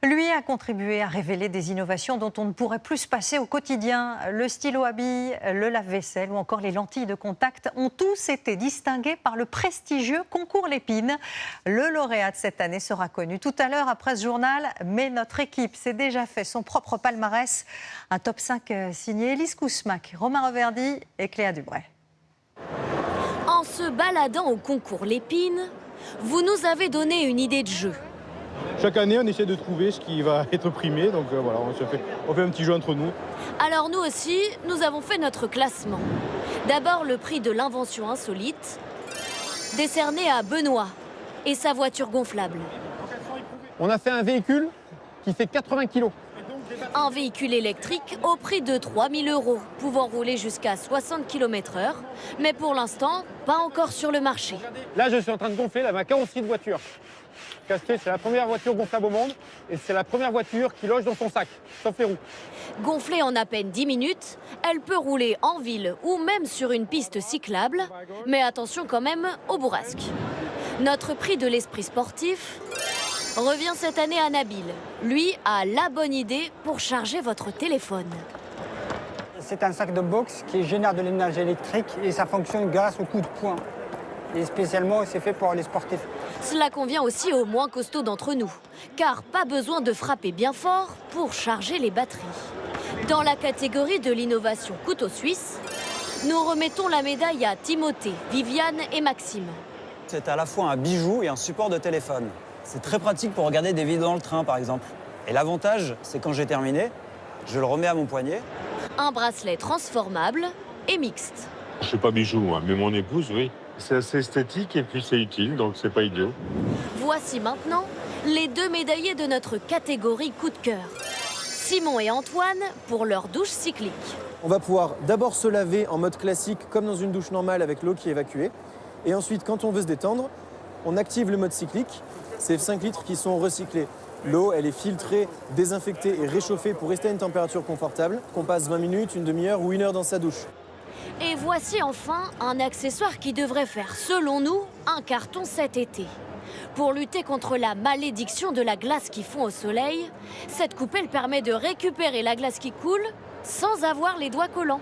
Lui a contribué à révéler des innovations dont on ne pourrait plus se passer au quotidien. Le stylo à billes, le lave-vaisselle ou encore les lentilles de contact ont tous été distingués par le prestigieux concours Lépine. Le lauréat de cette année sera connu tout à l'heure après ce journal, mais notre équipe s'est déjà fait son propre palmarès. Un top 5 signé Élise Kousmac, Romain Reverdy et Cléa Dubray. En se baladant au concours Lépine, vous nous avez donné une idée de jeu. Chaque année, on essaie de trouver ce qui va être primé. Donc voilà, on fait un petit jeu entre nous. Alors nous aussi, nous avons fait notre classement. D'abord le prix de l'invention insolite, décerné à Benoît et sa voiture gonflable. On a fait un véhicule qui fait 80 kilos. Un véhicule électrique au prix de 3 000 €, pouvant rouler jusqu'à 60 km/h, mais pour l'instant, pas encore sur le marché. Là, je suis en train de gonfler ma carrosserie de voiture. Casquet, c'est la première voiture gonflable au monde et c'est la première voiture qui loge dans son sac, sauf les roues. Gonflée en à peine 10 minutes, elle peut rouler en ville ou même sur une piste cyclable, mais attention quand même aux bourrasques. Notre prix de l'esprit sportif revient cette année à Nabil. Lui a la bonne idée pour charger votre téléphone. C'est un sac de boxe qui génère de l'énergie électrique et ça fonctionne grâce au coup de poing. Et spécialement, c'est fait pour les sportifs. Cela convient aussi aux moins costauds d'entre nous, car pas besoin de frapper bien fort pour charger les batteries. Dans la catégorie de l'innovation couteau suisse, nous remettons la médaille à Timothée, Viviane et Maxime. C'est à la fois un bijou et un support de téléphone. C'est très pratique pour regarder des vidéos dans le train, par exemple. Et l'avantage, c'est quand j'ai terminé, je le remets à mon poignet. Un bracelet transformable et mixte. Je suis pas bijou, moi, mais mon épouse, oui. C'est assez esthétique et puis c'est utile, donc c'est pas idiot. Voici maintenant les deux médaillés de notre catégorie coup de cœur. Simon et Antoine pour leur douche cyclique. On va pouvoir d'abord se laver en mode classique comme dans une douche normale avec l'eau qui est évacuée. Et ensuite, quand on veut se détendre, on active le mode cyclique. C'est 5 litres qui sont recyclés. L'eau, elle est filtrée, désinfectée et réchauffée pour rester à une température confortable. Qu'on passe 20 minutes, une demi-heure ou 1 heure dans sa douche. Et voici enfin un accessoire qui devrait faire, selon nous, un carton cet été. Pour lutter contre la malédiction de la glace qui fond au soleil, cette coupelle permet de récupérer la glace qui coule sans avoir les doigts collants.